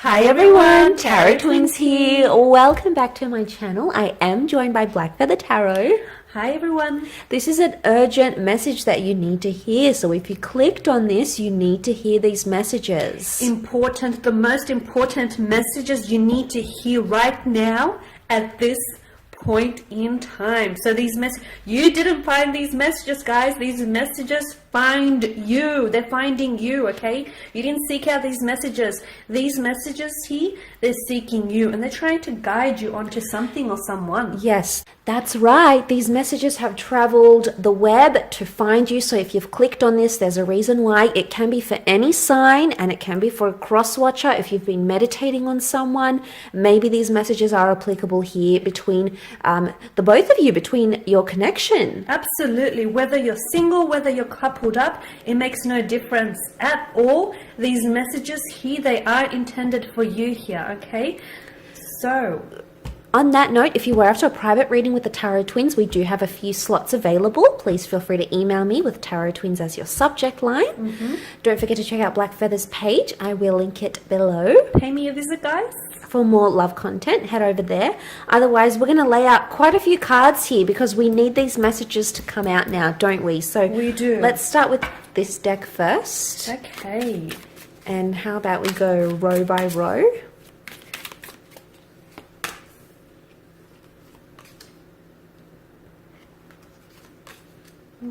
Hi everyone, Tarot Twins here. Welcome back to my channel. I am joined by Black Feather Tarot. Hi everyone. This is an urgent message that you need to hear. So if you clicked on this, you need to hear these messages. Important, the most important messages you need to hear right now at this point in time. So these messages, you didn't find these messages, guys. These messages find you. They're finding you, okay? You didn't seek out these messages. These messages here, they're seeking you and they're trying to guide you onto something or someone. Yes, that's right. These messages have traveled the web to find you. So if you've clicked on this, there's a reason why. It can be for any sign and it can be for a cross watcher. If you've been meditating on someone, maybe these messages are applicable here between the both of you, between your connection. Absolutely. Whether you're single, whether you're coupled up, it makes no difference at all. These messages here, they are intended for you here, okay? So on that note, if you were after a private reading with the Tarot Twins, we do have a few slots available. Please feel free to email me with Tarot Twins as your subject line. Don't forget to check out Black Feather's page. I will link it below. Pay me a visit, guys. For more love content, head over there. Otherwise, we're going to lay out quite a few cards here because we need these messages to come out now, don't we? So we do. Let's start with this deck first. Okay. And how about we go row by row?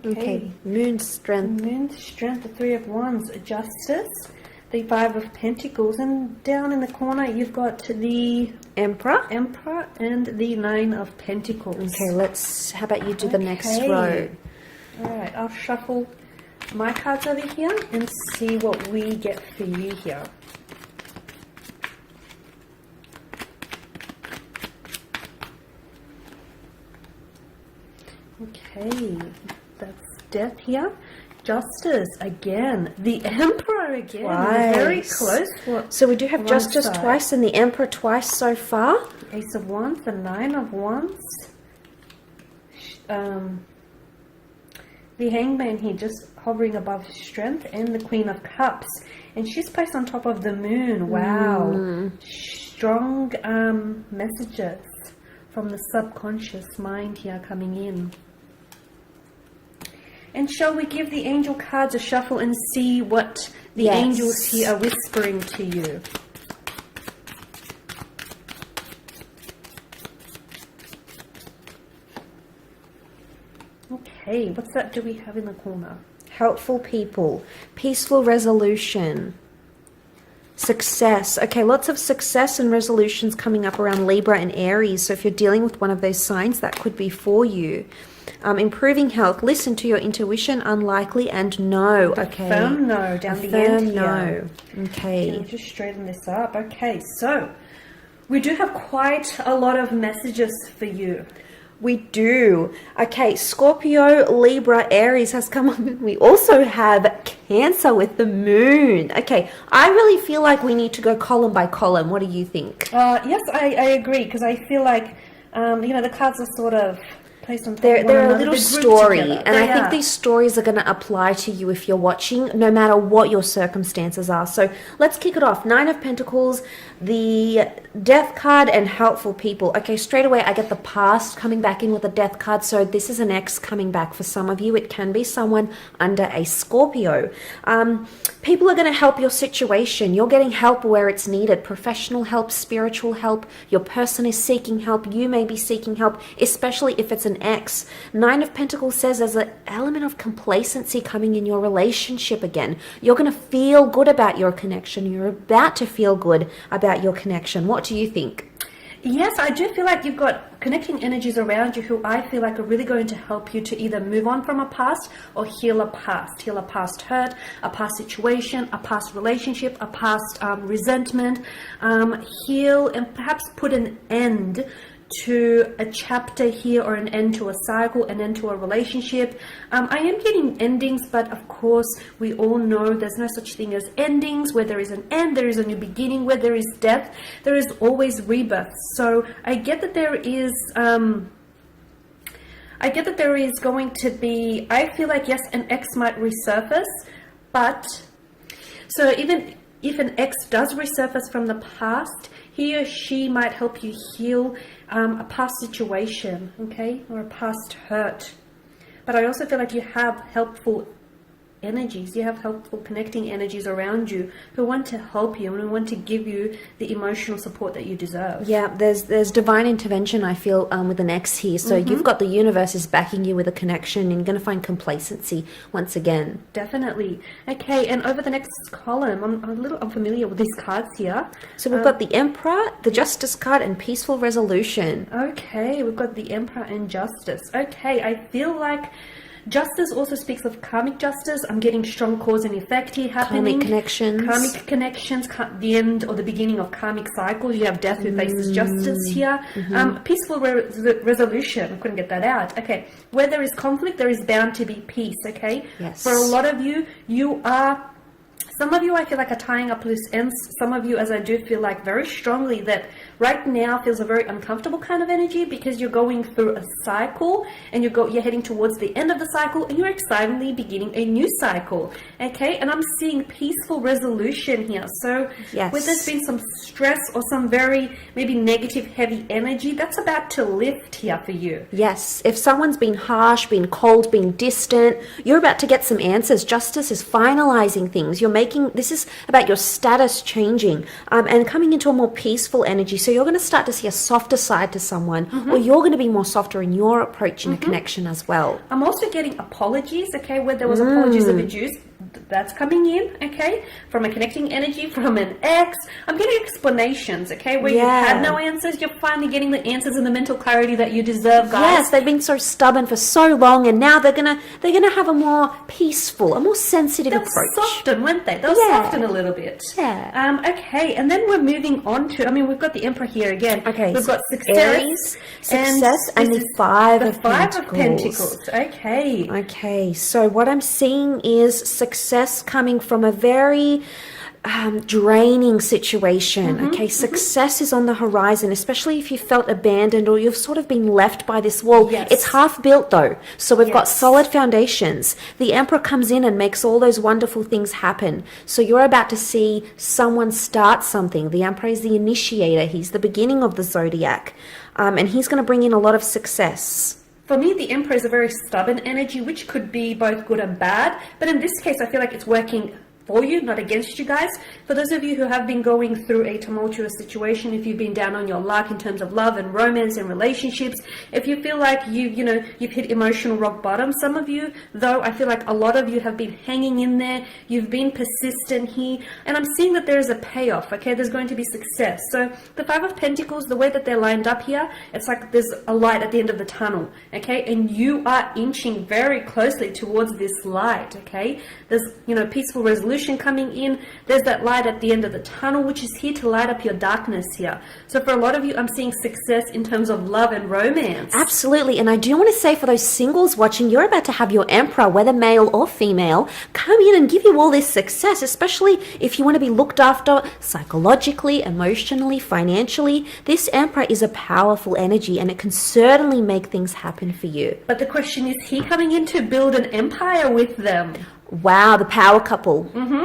Okay. Moon strength. Moon strength, the Three of Wands, Justice, the Five of Pentacles, and down in the corner you've got the Emperor and the Nine of Pentacles. Okay, how about you do the next row? Alright, I'll shuffle my cards over here and see what we get for you here. Okay, that's Death here. Justice again. The Emperor again. Twice. Very close. So we do have Justice twice and the Emperor twice so far. Ace of Wands, the Nine of Wands. The Hangman here just hovering above Strength, and the Queen of Cups. And she's placed on top of the Moon. Wow. Strong messages from the subconscious mind here coming in. And shall we give the angel cards a shuffle and see what the angels here are whispering to you? Okay, what's that do we have in the corner? Helpful people, peaceful resolution, success. Okay, lots of success and resolutions coming up around Libra and Aries. So if you're dealing with one of those signs, that could be for you. Improving health, listen to your intuition, unlikely, and no. Okay. Firm no down the end here. No. Okay. Can we just straighten this up? Okay, so we do have quite a lot of messages for you. We do. Okay, Scorpio, Libra, Aries has come up. We also have Cancer with the Moon. Okay, I really feel like we need to go column by column. What do you think? Yes, I agree, because I feel like, the cards are sort of placed on top of one they're another. a little They're story, together. and I think these stories are going to apply to you if you're watching, no matter what your circumstances are. So let's kick it off. Nine of Pentacles, the Death card, and helpful people. Okay, straight away I get the past coming back in with the Death card. So this is an ex coming back for some of you. It can be someone under a Scorpio. People are going to help your situation. You're getting help where it's needed. Professional help, spiritual help. Your person is seeking help. You may be seeking help, especially if it's an ex. Nine of Pentacles says there's an element of complacency coming in your relationship again. You're going to feel good about your connection. You're about to feel good about your connection. What do you think? Yes, I do feel like you've got connecting energies around you who I feel like are really going to help you to either move on from a past or heal a past hurt, a past situation, a past relationship, a past resentment, heal and perhaps put an end to a chapter here, or an end to a cycle, an end to a relationship. I am getting endings, but of course we all know there's no such thing as endings. Where there is an end, there is a new beginning. Where there is death, there is always rebirth. So I get that there is going to be, I feel like, yes, an ex might resurface, but so even if an ex does resurface from the past, he or she might help you heal a past situation, okay, or a past hurt. But I also feel like you have helpful energies, you have helpful connecting energies around you who want to help you and who want to give you the emotional support that you deserve. Yeah, there's divine intervention, I feel, with an ex here. So you've got the universe is backing you with a connection, and you're going to find complacency once again. Definitely. Okay, and over the next column, I'm a little unfamiliar with these cards here. So we've got the Emperor, the Justice card, and Peaceful Resolution. Okay, we've got the Emperor and Justice. Okay, I feel like Justice also speaks of karmic justice. I'm getting strong cause and effect here happening. Karmic connections. Karmic connections, the end or the beginning of karmic cycles. You have death who faces justice here. Peaceful resolution. I couldn't get that out. Okay. Where there is conflict, there is bound to be peace. Okay. Yes. For a lot of you, some of you I feel like are tying up loose ends. Some of you, as I do feel like very strongly that right now feels a very uncomfortable kind of energy because you're going through a cycle and you're heading towards the end of the cycle and you're excitedly beginning a new cycle. Okay, and I'm seeing peaceful resolution here. So yes, where there's been some stress or some very maybe negative heavy energy, that's about to lift here for you. Yes, if someone's been harsh, been cold, been distant, you're about to get some answers. Justice is finalizing things. This is about your status changing and coming into a more peaceful energy. So you're going to start to see a softer side to someone, or you're going to be more softer in your approach in a connection as well. I'm also getting apologies, okay, where there was apologies of abuse. That's coming in, okay, from a connecting energy, from an ex. I'm getting explanations, okay, where you had no answers. You're finally getting the answers and the mental clarity that you deserve, guys. Yes, they've been so stubborn for so long, and now they're gonna have a more peaceful, a more sensitive approach. They'll soften, weren't they? They'll soften a little bit. Yeah. Okay, and then we're moving on to, we've got the Emperor here again. Okay. We've got success, Aries, success, and the Five of Pentacles. Okay. Okay, so what I'm seeing is success coming from a very draining situation. Okay, success is on the horizon, especially if you felt abandoned or you've sort of been left by this wall. It's half built though, so we've got solid foundations. The Emperor comes in and makes all those wonderful things happen. So you're about to see someone start something. The Emperor is the initiator. He's the beginning of the zodiac, and he's going to bring in a lot of success. For me, the Emperor is a very stubborn energy, which could be both good and bad. But in this case, I feel like it's working for you, not against you guys. For those of you who have been going through a tumultuous situation, if you've been down on your luck in terms of love and romance and relationships, if you feel like you've hit emotional rock bottom, some of you, though, I feel like a lot of you have been hanging in there, you've been persistent here, and I'm seeing that there is a payoff, okay? There's going to be success. So the Five of Pentacles, the way that they're lined up here, it's like there's a light at the end of the tunnel, okay? And you are inching very closely towards this light, okay? There's, peaceful resolution coming in. There's that light at the end of the tunnel, which is here to light up your darkness here. So for a lot of you, I'm seeing success in terms of love and romance. Absolutely. And I do want to say for those singles watching, you're about to have your Emperor, whether male or female, come in and give you all this success, especially if you want to be looked after psychologically, emotionally, financially. This Emperor is a powerful energy and it can certainly make things happen for you. But the question is, he coming in to build an empire with them? Wow, the power couple.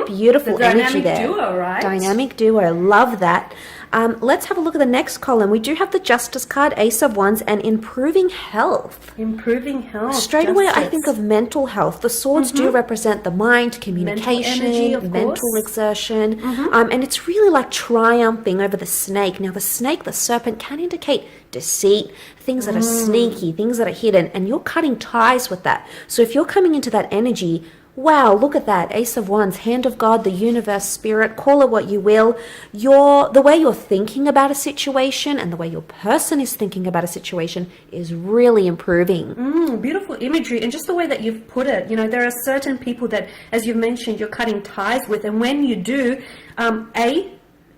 Beautiful the energy there. Dynamic duo, right? Dynamic duo. Love that. Let's have a look at the next column. We do have the Justice card, Ace of Wands, and improving health. Improving health. Straight away, I think of mental health. The swords do represent the mind, communication, mental exertion. And it's really like triumphing over the snake. Now, the snake, the serpent, can indicate deceit, things that are sneaky, things that are hidden, and you're cutting ties with that. So if you're coming into that energy, wow, look at that. Ace of Wands, hand of God, the universe, spirit, call it what you will. The way you're thinking about a situation and the way your person is thinking about a situation is really improving. Beautiful imagery. And just the way that you've put it, there are certain people that, as you've mentioned, you're cutting ties with. And when you do,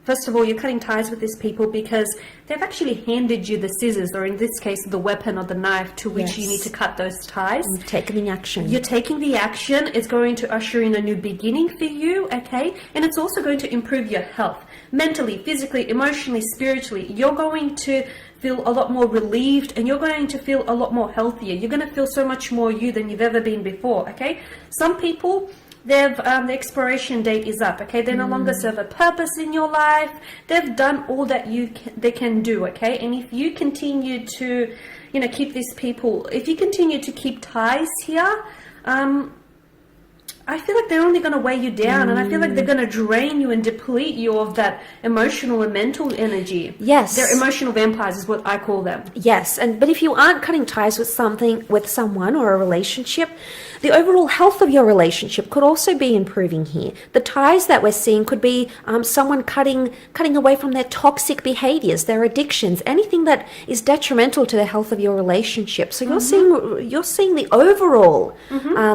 first of all, you're cutting ties with these people because they've actually handed you the scissors, or in this case, the weapon or the knife to which you need to cut those ties. You're taking the action. You're taking the action. It's going to usher in a new beginning for you, okay? And it's also going to improve your health. Mentally, physically, emotionally, spiritually. You're going to feel a lot more relieved and you're going to feel a lot more healthier. You're going to feel so much more you than you've ever been before, okay? Some people they've the expiration date is up. Okay, they no longer serve a purpose in your life. They've done all that they can do. Okay, and if you continue to, you know, keep these people, if you continue to keep ties here, I feel like they're only going to weigh you down, and I feel like they're going to drain you and deplete you of that emotional and mental energy. Yes. They're emotional vampires is what I call them. Yes, but if you aren't cutting ties with someone or a relationship, the overall health of your relationship could also be improving here. The ties that we're seeing could be someone cutting away from their toxic behaviors, their addictions, anything that is detrimental to the health of your relationship. So you're seeing the overall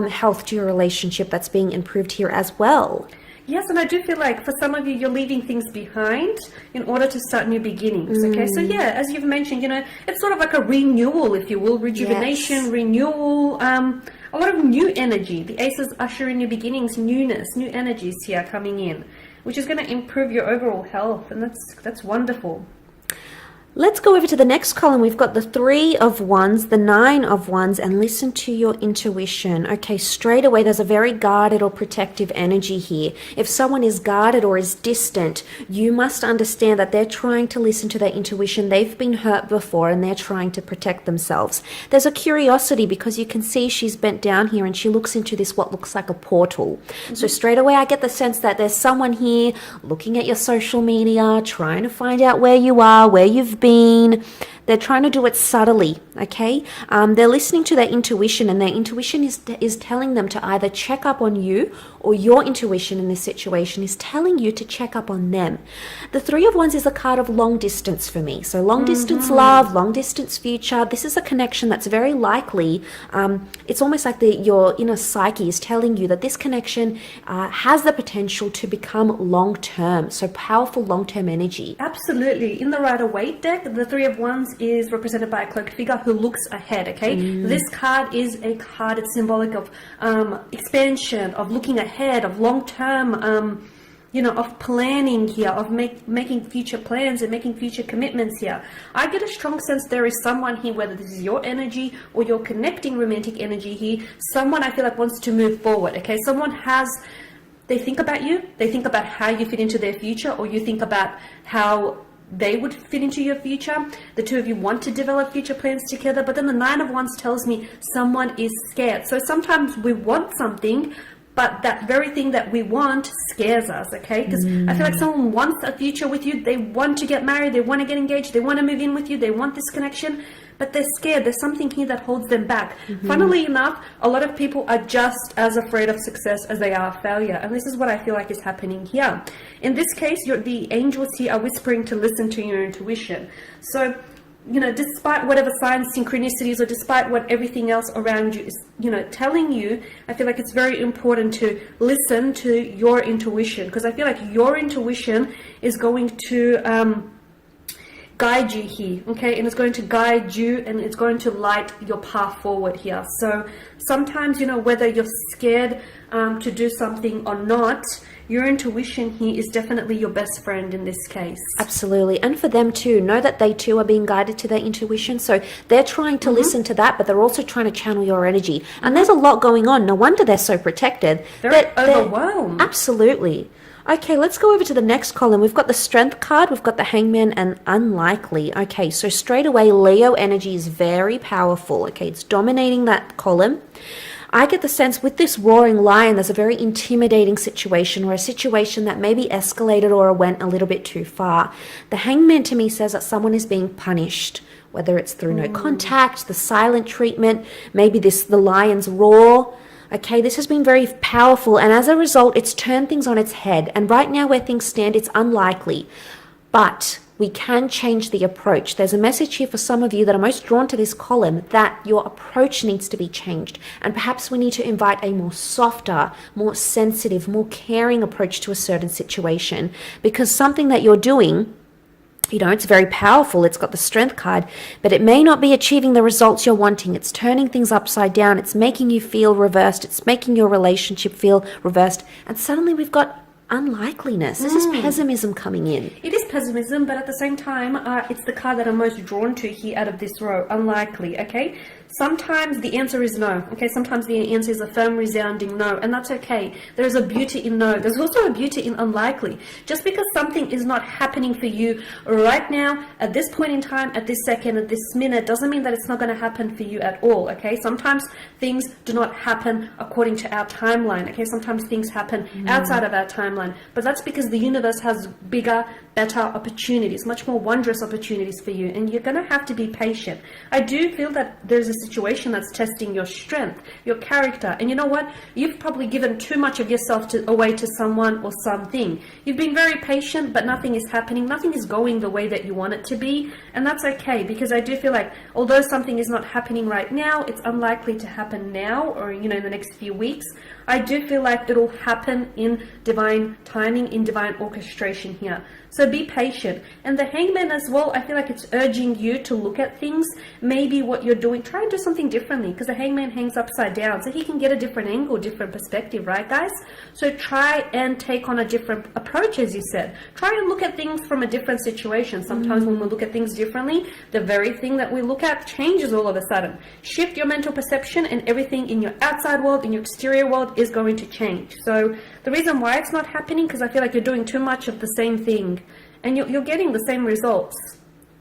health to your relationship that's being improved here as well. Yes, and I do feel like for some of you, you're leaving things behind in order to start new beginnings. Okay, so yeah, as you've mentioned, you know, it's sort of like a renewal, if you will, rejuvenation, renewal, a lot of new energy. The aces usher in new beginnings, newness, new energies here coming in, which is going to improve your overall health, and that's wonderful. Let's go over to the next column. We've got the 3 of Wands, the 9 of Wands, and listen to your intuition. Okay, straight away, there's a very guarded or protective energy here. If someone is guarded or is distant, you must understand that they're trying to listen to their intuition. They've been hurt before and they're trying to protect themselves. There's a curiosity because you can see she's bent down here and she looks into this, what looks like a portal. So straight away, I get the sense that there's someone here looking at your social media, trying to find out where you are, where you've been. They're trying to do it subtly, okay? They're listening to their intuition, and their intuition is telling them to either check up on you, or your intuition in this situation is telling you to check up on them. The 3 of Wands is a card of long distance for me. So long distance love, long distance future. This is a connection that's very likely. It's almost like your inner psyche is telling you that this connection has the potential to become long-term. So powerful long-term energy. Absolutely. In the Rider-Waite deck, the 3 of Wands is represented by a cloaked figure who looks ahead, okay? This card is a card, it's symbolic of expansion, of looking ahead, of long-term, you know, of planning here, of making future plans and making future commitments here. I get a strong sense there is someone here, whether this is your energy or your connecting romantic energy here, someone I feel like wants to move forward, okay? Someone they think about you, they think about how you fit into their future, or you think about how they would fit into your future. The 2 of you want to develop future plans together, but then the 9 of Wands tells me someone is scared. So sometimes we want something, but that very thing that we want scares us, okay? Because I feel like someone wants a future with you. They want to get married. They want to get engaged. They want to move in with you. They want this connection, but they're scared. There's something here that holds them back. Funnily enough, a lot of people are just as afraid of success as they are failure. And this is what I feel like is happening here. In this case, the angels here are whispering to listen to your intuition. So, you know, despite whatever signs, synchronicities, or despite what everything else around you is, you know, telling you, I feel like it's very important to listen to your intuition, because I feel like your intuition is going to guide you here, okay? And it's going to guide you, and it's going to light your path forward here. So sometimes, you know, whether you're scared to do something or not, your intuition here is definitely your best friend in this case. Absolutely. And for them too, know that they too are being guided to their intuition. So they're trying to listen to that, but they're also trying to channel your energy. And there's a lot going on. No wonder they're so protected. They're overwhelmed. Absolutely. Okay, let's go over to the next column. We've got the Strength card, we've got the Hangman, and Unlikely. Okay, so straight away, Leo energy is very powerful. Okay, it's dominating that column. I get the sense with this roaring lion, there's a very intimidating situation, or a situation that maybe escalated or went a little bit too far. The Hangman to me says that someone is being punished, whether it's through no contact, the silent treatment, maybe the lion's roar. Okay, this has been very powerful, and as a result, it's turned things on its head. And right now where things stand, it's unlikely. But we can change the approach. There's a message here for some of you that are most drawn to this column, that your approach needs to be changed. And perhaps we need to invite a more softer, more sensitive, more caring approach to a certain situation. Because something that you're doing, you know, it's very powerful. It's got the Strength card, but it may not be achieving the results you're wanting. It's turning things upside down. It's making you feel reversed. It's making your relationship feel reversed. And suddenly we've got unlikeliness. This is pessimism coming in. It is pessimism, but at the same time, it's the card that I'm most drawn to here out of this row, unlikely, okay? Sometimes the answer is no, okay? Sometimes the answer is a firm, resounding no, and that's okay. There's a beauty in no. There's also a beauty in unlikely. Just because something is not happening for you right now, at this point in time, at this second, at this minute, doesn't mean that it's not going to happen for you at all, okay? Sometimes things do not happen according to our timeline, okay? Sometimes things happen outside of our timeline, but that's because the universe has bigger, better opportunities, much more wondrous opportunities for you, and you're going to have to be patient. I do feel that there's a situation that's testing your strength, your character, and you know what? You've probably given too much of yourself away to someone or something. You've been very patient, but nothing is happening. Nothing is going the way that you want it to be, and that's okay, because I do feel like although something is not happening right now, it's unlikely to happen now or, you know, in the next few weeks. I do feel like it'll happen in divine timing, in divine orchestration here. So be patient. And the Hangman as well, I feel like it's urging you to look at things, maybe what you're doing, try and do something differently, because the Hangman hangs upside down, so he can get a different angle, different perspective, right guys? So try and take on a different approach, as you said. Try and look at things from a different situation. Sometimes when we look at things differently, the very thing that we look at changes all of a sudden. Shift your mental perception and everything in your outside world, in your exterior world is going to change. So the reason why it's not happening, because I feel like you're doing too much of the same thing and you're getting the same results.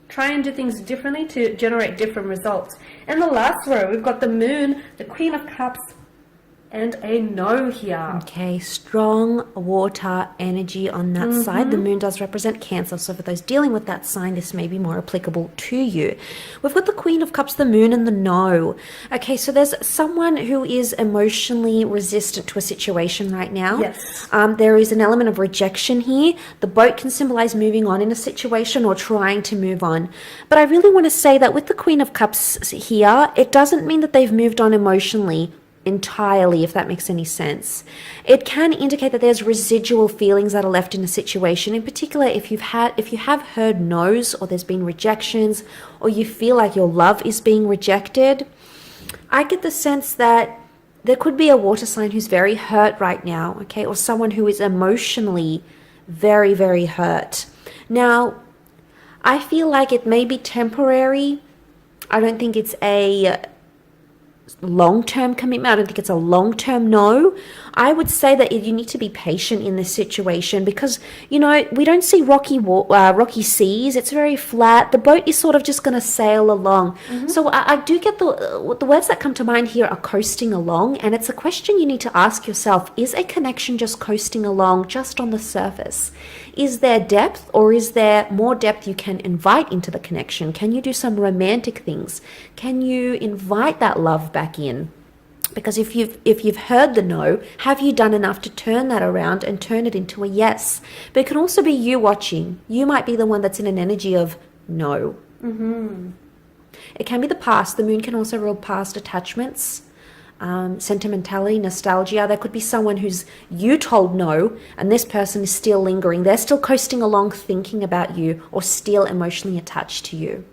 Try and do things differently to generate different results. And the last row, we've got the Moon, the Queen of Cups, and a no here. Okay, strong water energy on that side. The moon does represent Cancer, so for those dealing with that sign, this may be more applicable to you. We've got the Queen of Cups, the moon, and the no. Okay, so there's someone who is emotionally resistant to a situation right now. Yes. There is an element of rejection here. The boat can symbolize moving on in a situation or trying to move on. But I really want to say that with the Queen of Cups here, it doesn't mean that they've moved on emotionally entirely, if that makes any sense. It can indicate that there's residual feelings that are left in a situation, in particular if you have heard no's, or there's been rejections, or you feel like your love is being rejected. I get the sense that there could be a water sign who's very hurt right now, okay, or someone who is emotionally very, very hurt. Now, I feel like it may be temporary. I don't think it's a long-term commitment. I don't think it's a long-term no. I would say that you need to be patient in this situation, because, you know, we don't see rocky seas. It's very flat. The boat is sort of just going to sail along. So I do get the words that come to mind here are coasting along, and it's a question you need to ask yourself. Is a connection just coasting along just on the surface? Is there depth, or is there more depth you can invite into the connection? Can you do some romantic things? Can you invite that love back in? Because if you've heard the no, have you done enough to turn that around and turn it into a yes? But it can also be you watching. You might be the one that's in an energy of no. It can be the past. The moon can also rule past attachments, sentimentality, nostalgia. There could be someone who's you told no, and this person is still lingering. They're still coasting along thinking about you, or still emotionally attached to you.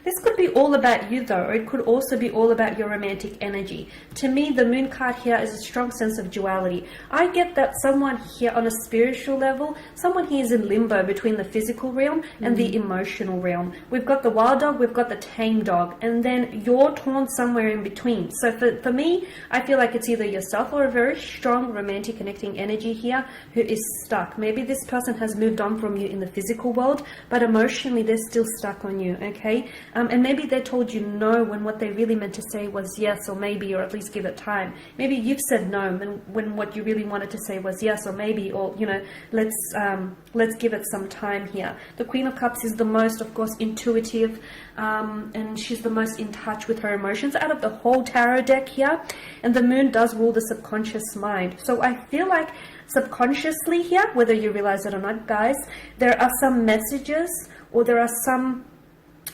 This could be all about you though, or it could also be all about your romantic energy. To me, the moon card here is a strong sense of duality. I get that someone here on a spiritual level, someone here is in limbo between the physical realm and the emotional realm. We've got the wild dog, we've got the tame dog, and then you're torn somewhere in between. So for me, I feel like it's either yourself or a very strong romantic connecting energy here who is stuck. Maybe this person has moved on from you in the physical world, but emotionally they're still stuck on you, okay? And maybe they told you no when what they really meant to say was yes, or maybe, or at least give it time. Maybe you've said no when what you really wanted to say was yes, or maybe, or, you know, let's give it some time here. The Queen of Cups is the most, of course, intuitive, and she's the most in touch with her emotions out of the whole tarot deck here. And the moon does rule the subconscious mind. So I feel like subconsciously here, whether you realize it or not, guys, there are some messages, or there are some,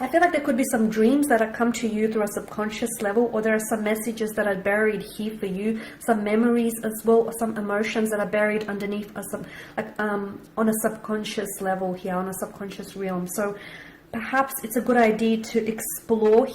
I feel like there could be some dreams that have come to you through a subconscious level, or there are some messages that are buried here for you, some memories as well, or some emotions that are buried underneath, or some, like, on a subconscious level here, on a subconscious realm. So perhaps it's a good idea to explore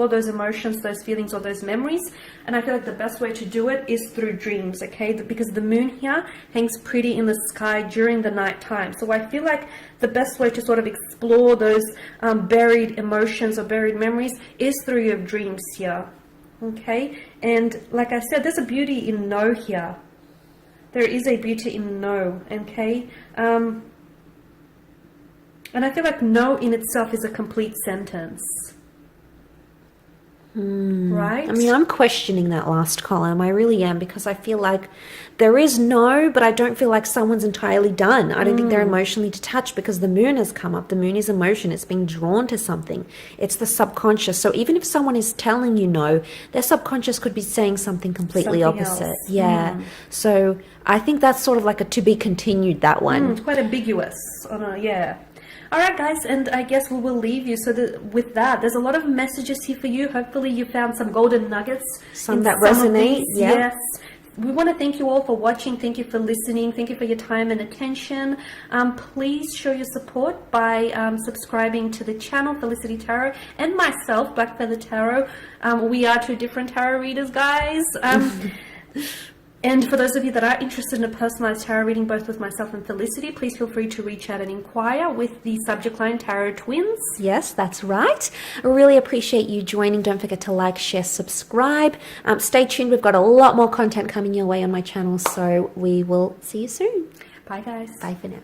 those emotions, those feelings, or those memories. And I feel like the best way to do it is through dreams, okay? Because the moon here hangs pretty in the sky during the night time. So I feel like the best way to sort of explore those buried emotions or buried memories is through your dreams here, okay? And like I said, there's a beauty in no here. There is a beauty in no, okay? And I feel like no in itself is a complete sentence. Right? I mean, I'm questioning that last column. I really am, because I feel like there is no, but I don't feel like someone's entirely done. I don't think they're emotionally detached, because the moon has come up. The moon is emotion. It's being drawn to something. It's the subconscious. So even if someone is telling you no, their subconscious could be saying something completely opposite. Else. Yeah. So I think that's sort of like a to be continued, that one. It's quite ambiguous. Yeah. All right, guys, and I guess we will leave you. So with that, there's a lot of messages here for you. Hopefully you found some golden nuggets. Some that resonate. Yes. We want to thank you all for watching. Thank you for listening. Thank you for your time and attention. Please show your support by subscribing to the channel, Felicity Tarot, and myself, Black Feather Tarot. We are two different tarot readers, guys. And for those of you that are interested in a personalized tarot reading, both with myself and Felicity, please feel free to reach out and inquire with the subject line Tarot Twins. Yes, that's right. I really appreciate you joining. Don't forget to like, share, subscribe. Stay tuned. We've got a lot more content coming your way on my channel, so we will see you soon. Bye, guys. Bye for now.